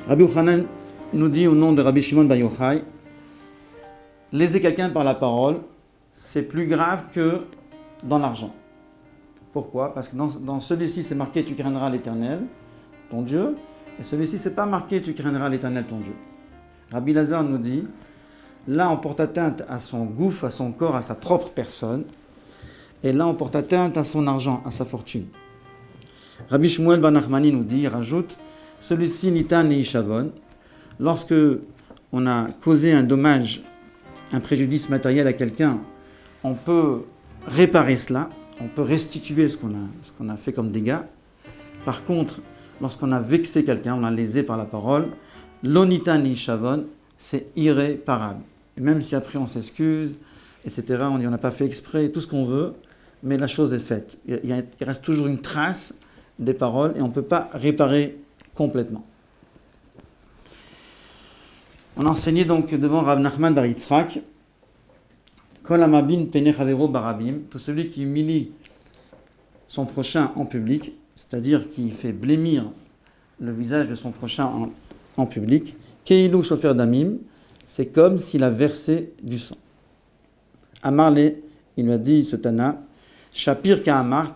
Rabbi Yochanan nous dit au nom de Rabbi Shimon Bar Yochai, léser quelqu'un par la parole, c'est plus grave que dans l'argent. Pourquoi? Parce que dans celui-ci, c'est marqué « Tu craindras l'Éternel, ton Dieu », et celui-ci, c'est pas marqué « Tu craindras l'Éternel, ton Dieu ». Rabbi Lazar nous dit, là, on porte atteinte à son gouffre, à son corps, à sa propre personne, et là, on porte atteinte à son argent, à sa fortune. Rabbi Shmuel Ben Nachmani nous dit, il rajoute, celui-ci, Nitan et Ishavon, lorsque on a causé un dommage, un préjudice matériel à quelqu'un, on peut réparer cela, on peut restituer ce qu'on a fait comme dégâts. Par contre, lorsqu'on a vexé quelqu'un, on a lésé par la parole, l'onitan ishavon, c'est irréparable. Et même si après on s'excuse, etc., on dit on n'a pas fait exprès, tout ce qu'on veut, mais la chose est faite. Il reste toujours une trace des paroles et on ne peut pas réparer complètement. On a enseigné donc devant Rav Nachman Bar Yitzhak, Kol hamabin pene chavero barabim, tout celui qui humilie son prochain en public, c'est-à-dire qui fait blêmir le visage de son prochain en public, Keilu shofer damim, c'est comme s'il a versé du sang. Amarle, il lui a dit ce Tana, Shapir Ka'amart,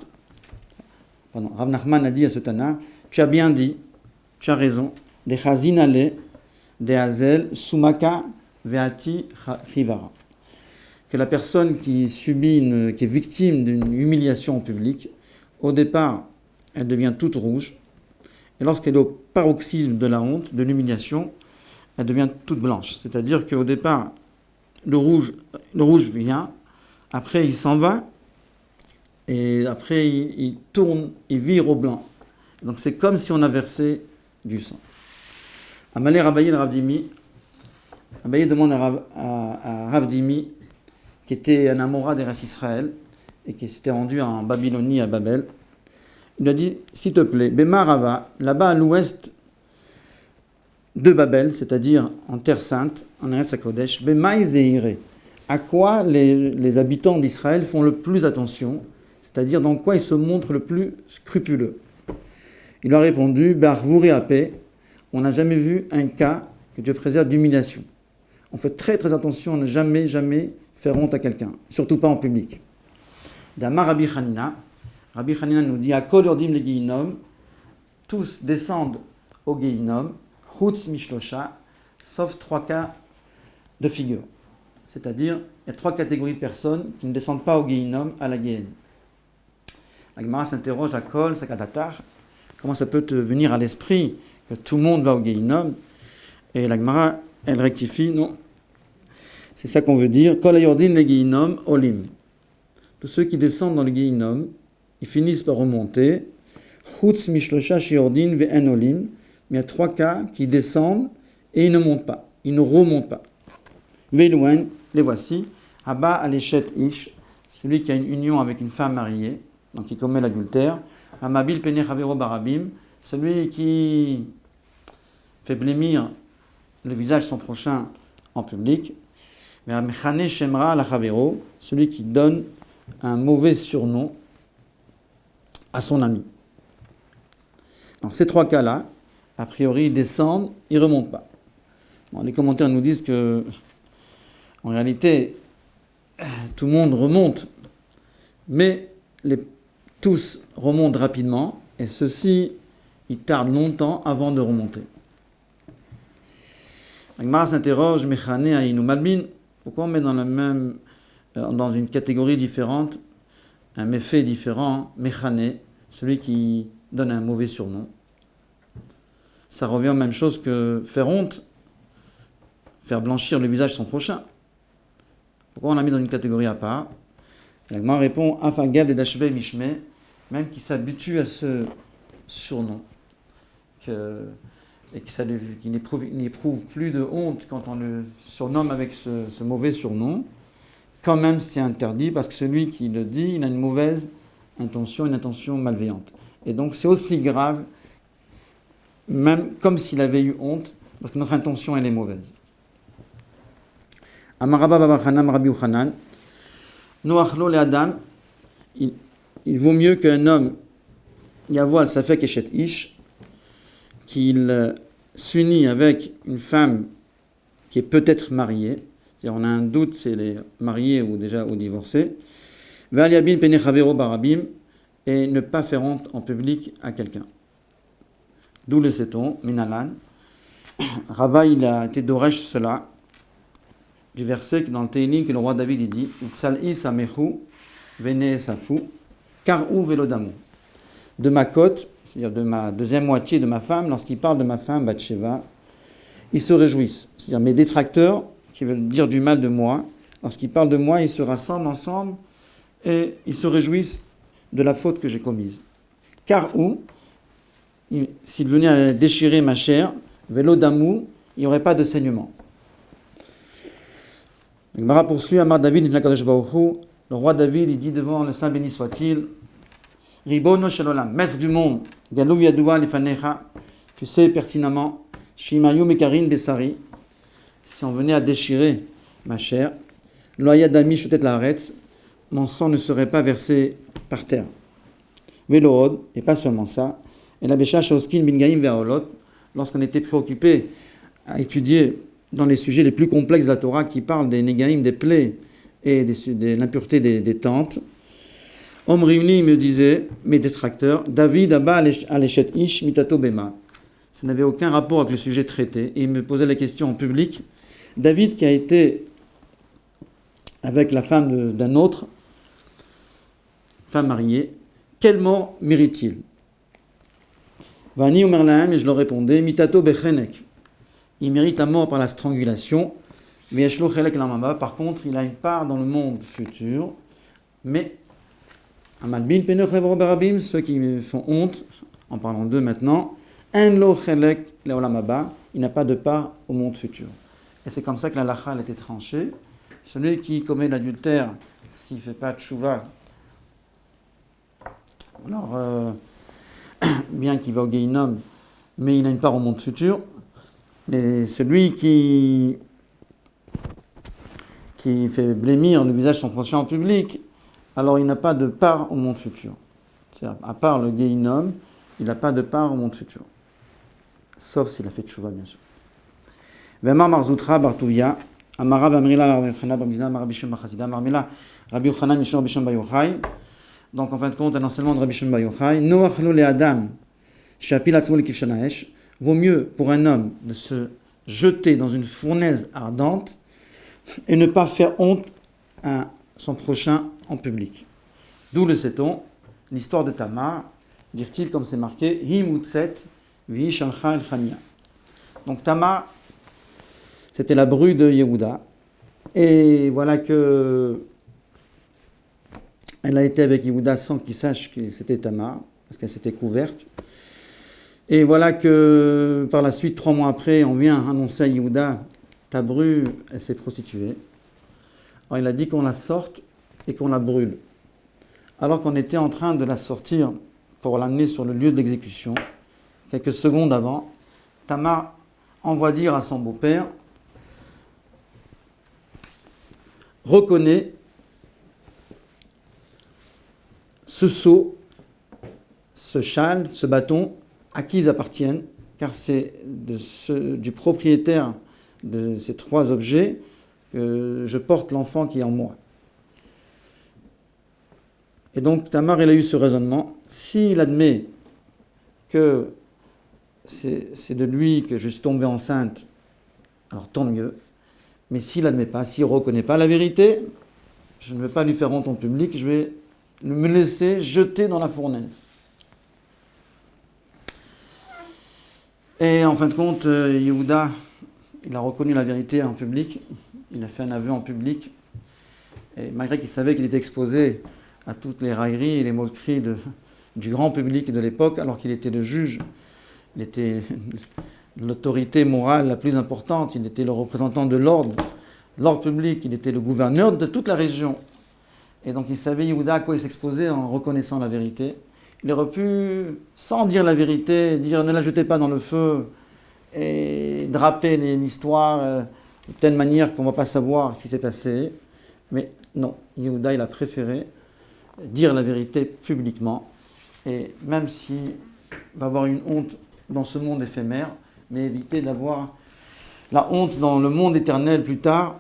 Rav Nachman a dit à ce Tana, tu as bien dit, tu as raison, de Chazinale, de Hazel, Sumaka, Veati, Chivara. Que la personne qui subit, qui est victime d'une humiliation en public, au départ, elle devient toute rouge, et lorsqu'elle est au paroxysme de la honte, de l'humiliation, elle devient toute blanche. C'est-à-dire qu'au départ, le rouge vient, après il s'en va, et après il tourne, il vire au blanc. Donc c'est comme si on a versé du sang. Amalé Rabaye le Rav Dimi, Abaye demande à Rav Dimi, qui était un Amora des races Israël, et qui s'était rendu en Babylonie, à Babel. Il a dit, s'il te plaît, Bema Rava, là-bas à l'ouest de Babel, c'est-à-dire en Terre Sainte, en Eretz HaKodesh, Bema Izeire, à quoi les habitants d'Israël font le plus attention, c'est-à-dire dans quoi ils se montrent le plus scrupuleux. Il leur a répondu, Barvouri Apé, on n'a jamais vu un cas que Dieu préserve d'humiliation. On fait très très attention à ne jamais faire honte à quelqu'un, surtout pas en public. D'Amar Rabbi Hanina nous dit, Akol yordim le Geinom, tous descendent au Geinom, Chutz Mishlosha, sauf 3 cas de figure. C'est-à-dire, il y a 3 catégories de personnes qui ne descendent pas au Geinom, à la Gehenna. La Gemara s'interroge, Akol, Sakadatar, comment ça peut te venir à l'esprit que tout le monde va au Geinom? Et la Gemara, elle rectifie, non. C'est ça qu'on veut dire. Kol hayordin le Geinom, Olim. Tous ceux qui descendent dans le Geinom, ils finissent par remonter. Chutz Mishlosha Shiordin ve'en Olim. Mais il y a 3 cas qui descendent et ils ne montent pas. Ils ne remontent pas. Ve'louen, les voici. Abba Alechet Ish, celui qui a une union avec une femme mariée, donc qui commet l'adultère. Amabil Pene Chavero Barabim, celui qui fait blêmir le visage de son prochain en public. Mais Mechane Shemra la Chavero, celui qui donne un mauvais surnom à son ami. Dans ces 3 cas-là, a priori, ils descendent, ils ne remontent pas. Bon, les commentaires nous disent que, en réalité, tout le monde remonte, mais tous remontent rapidement, et ceux-ci, ils tardent longtemps avant de remonter. La Gemara s'interroge, Mechane Aïnou Malbin, pourquoi on met dans une catégorie différente un méfait différent, Mechane, celui qui donne un mauvais surnom? Ça revient aux mêmes choses que faire honte, faire blanchir le visage de son prochain. Pourquoi on l'a mis dans une catégorie à part? La Gemara répond, Afagav de Dashbe Mishme, même qui s'habitue à ce surnom, et qu'il n'éprouve plus de honte quand on le surnomme avec ce mauvais surnom, quand même c'est interdit, parce que celui qui le dit, il a une mauvaise intention, une intention malveillante. Et donc c'est aussi grave, même comme s'il avait eu honte, parce que notre intention elle est mauvaise. Amaraba Babachanam Rabbi Yochanan, Noachlo le Adam, il vaut mieux qu'un homme, Yavoal Safek Eshet Ish, qu'il s'unit avec une femme qui est peut-être mariée, c'est-à-dire on a un doute si elle est mariée ou déjà ou divorcée, Valiabin pene chavero barabim, et ne pas faire honte en public à quelqu'un. D'où le sait-on, Minalan. Rava, il a été d'Oresh cela, du verset dans le Teilim que le roi David il dit Utsal samechu vene safu karou velodamu. De ma côte, c'est-à-dire de ma deuxième moitié de ma femme, lorsqu'il parle de ma femme Bathsheba, ils se réjouissent. C'est-à-dire mes détracteurs, qui veulent dire du mal de moi, lorsqu'ils parlent de moi, ils se rassemblent ensemble et ils se réjouissent de la faute que j'ai commise. Car s'il venait à déchirer ma chair, vélo d'amour, il n'y aurait pas de saignement. Le Gemara poursuit, Amar David, le roi David, il dit devant le Saint béni soit-il, Ribono Shalolam, maître du monde, Galou Yadoua Lifanecha, tu sais pertinemment, Shimayu Mekarin Besari, si on venait à déchirer ma chair, Loyadami Shotet Laaretz, mon sang ne serait pas versé par terre. Velohod, et pas seulement ça, et la Besha Shoskin Bingaim Veaolot, lorsqu'on était préoccupé à étudier dans les sujets les plus complexes de la Torah qui parlent des négaïm, des plaies et de l'impureté des tentes, Omrimni me disait, mes détracteurs, David Abba Alechet Ish Mitato Bema. Ça n'avait aucun rapport avec le sujet traité. Et il me posait la question en public. David qui a été avec la femme d'un autre, femme mariée, quelle mort mérite-t-il? Vani Omerlahem, et je leur répondais, Mitato Bechenek. Il mérite la mort par la strangulation. Veshlo Chelek Lamamba, par contre, il a une part dans le monde futur. Mais, Amalbin Penechevro Barabim, ceux qui me font honte, en parlant d'eux maintenant, Enlo Chelek Leolamaba, il n'a pas de part au monde futur. Et c'est comme ça que la lacha a été tranchée. Celui qui commet l'adultère, s'il ne fait pas de tchouva, alors, bien qu'il va au Gehinnom, mais il a une part au monde futur. Et celui qui fait blêmir le visage de son prochain en public, alors il n'a pas de part au monde futur. C'est-à-dire, à part le Gehinnom, il n'a pas de part au monde futur. Sauf s'il a fait tchouva, bien sûr. Vemar Marzoutra Bartouya, Amara Vamrila Rabbi Bamizna, Rabbi Shimon Bachazida, Marmila, Rabbi Yochanan, Mishon Rabbi Shimon Bayochai. Donc en fin de compte, un enseignement de Rabbi Shimon Bayochai. Noachlo le Adam, Shapil Atzmo le Kifshanaesh. Vaut mieux pour un homme de se jeter dans une fournaise ardente et ne pas faire honte à son prochain en public. D'où le sait-on, l'histoire de Tamar, dire-t-il comme c'est marqué, Himutset vi shalcha el Chania. Donc Tamar, c'était la bru de Yehuda, et voilà que elle a été avec Yehuda sans qu'il sache que c'était Tamar, parce qu'elle s'était couverte. Et voilà que par la suite, 3 mois après, on vient annoncer à Yehuda, ta bru, elle s'est prostituée. Alors il a dit qu'on la sorte et qu'on la brûle. Alors qu'on était en train de la sortir pour l'amener sur le lieu de l'exécution, quelques secondes avant, Tamar envoie dire à son beau-père, reconnais ce seau, ce châle, ce bâton, à qui ils appartiennent, car c'est du propriétaire de ces 3 objets que je porte l'enfant qui est en moi. Et donc Tamar, il a eu ce raisonnement. S'il admet que c'est de lui que je suis tombée enceinte, alors tant mieux. Mais s'il n'admet pas, s'il ne reconnaît pas la vérité, je ne vais pas lui faire honte en public, je vais me laisser jeter dans la fournaise. Et en fin de compte, Yehuda, il a reconnu la vérité en public, il a fait un aveu en public, et malgré qu'il savait qu'il était exposé à toutes les railleries et les moqueries du grand public de l'époque, alors qu'il était le juge, il était l'autorité morale la plus importante, il était le représentant de l'ordre public, il était le gouverneur de toute la région. Et donc il savait, Yehuda, à quoi il s'exposait en reconnaissant la vérité. Il aurait pu, sans dire la vérité, dire ne la jetez pas dans le feu et draper l'histoire de telle manière qu'on ne va pas savoir ce qui s'est passé. Mais non, Yehuda, il a préféré dire la vérité publiquement. Et même s'il va avoir une honte dans ce monde éphémère, mais éviter d'avoir la honte dans le monde éternel plus tard,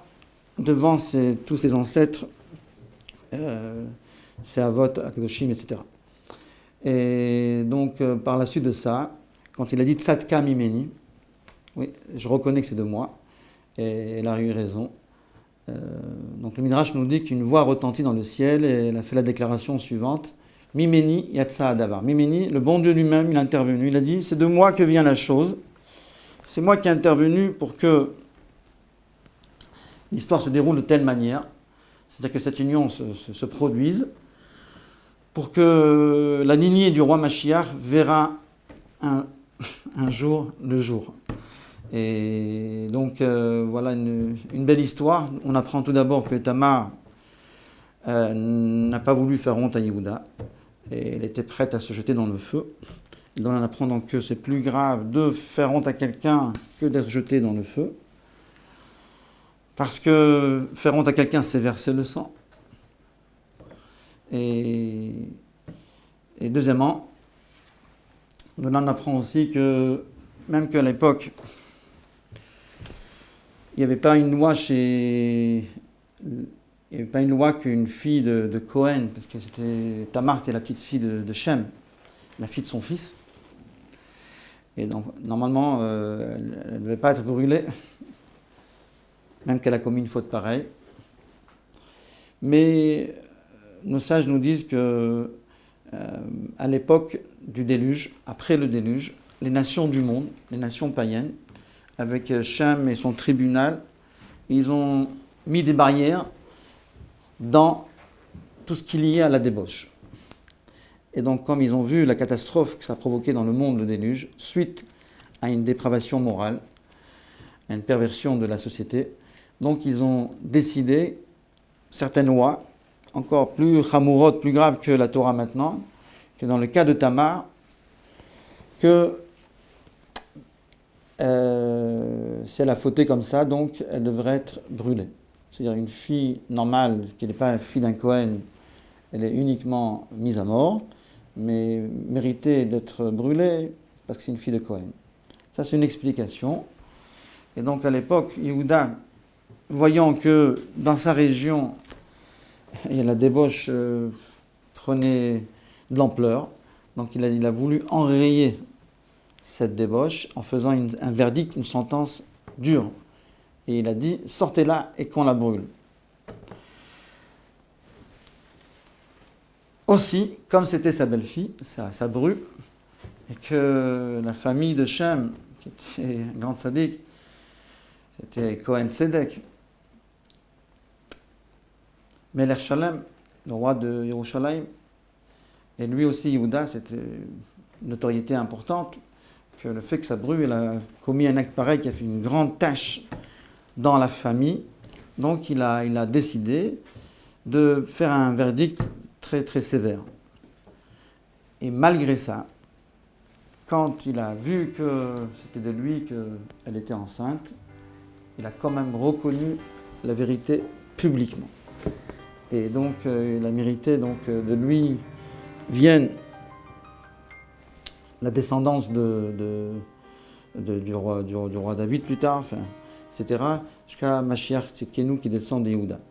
devant tous ses ancêtres, ses avot, Akadoshim, etc. Et donc, par la suite de ça, quand il a dit Tzadka Mimeni, oui, je reconnais que c'est de moi, et elle a eu raison. Donc le Midrash nous dit qu'une voix retentit dans le ciel, et elle a fait la déclaration suivante, Mimeni Yatsa Adavar. Mimeni, le bon Dieu lui-même, il est intervenu, il a dit, c'est de moi que vient la chose, c'est moi qui ai intervenu pour que l'histoire se déroule de telle manière, c'est-à-dire que cette union se produise, pour que la lignée du roi Mashiach verra un jour le jour. Et donc voilà une belle histoire. On apprend tout d'abord que Tamar n'a pas voulu faire honte à Yehuda, et elle était prête à se jeter dans le feu. Et donc on apprend donc que c'est plus grave de faire honte à quelqu'un que d'être jeté dans le feu. Parce que faire honte à quelqu'un, c'est verser le sang. Et deuxièmement, on en apprend aussi que, même qu'à l'époque, il n'y avait pas une loi qu'une fille de Cohen, parce que Tamar était la petite fille de Shem, la fille de son fils. Et donc, normalement, elle ne devait pas être brûlée, même qu'elle a commis une faute pareille. Mais nos sages nous disent que à l'époque du déluge, après le déluge, les nations du monde, les nations païennes, avec Shem et son tribunal, ils ont mis des barrières dans tout ce qui est lié à la débauche. Et donc, comme ils ont vu la catastrophe que ça a provoqué dans le monde, le déluge, suite à une dépravation morale, à une perversion de la société, donc ils ont décidé certaines lois, encore plus chamourotes, plus graves que la Torah maintenant, que dans le cas de Tamar, que si elle a fauté comme ça, donc elle devrait être brûlée. C'est-à-dire une fille normale, qui n'est pas une fille d'un Kohen, elle est uniquement mise à mort, mais méritée d'être brûlée parce que c'est une fille de Kohen. Ça, c'est une explication. Et donc à l'époque, Yehuda, voyant que dans sa région, la débauche prenait de l'ampleur, donc il a voulu enrayer cette débauche en faisant un verdict, une sentence dure. Et il a dit, sortez-la et qu'on la brûle. Aussi, comme c'était sa belle-fille, sa bru, et que la famille de Shem, qui était un grand sadique, c'était Cohen Tzedek, Melech Shalem, le roi de Yerushalayim, et lui aussi, Yehuda, c'était une notoriété importante, que le fait que sa bru, elle a commis un acte pareil qui a fait une grande tâche dans la famille, donc il a décidé de faire un verdict très très sévère. Et malgré ça, quand il a vu que c'était de lui qu'elle était enceinte, il a quand même reconnu la vérité publiquement. Et donc il a mérité de lui vienne la descendance du roi David plus tard, etc., jusqu'à Mashiach Tzidkenu qui descend de Yehuda.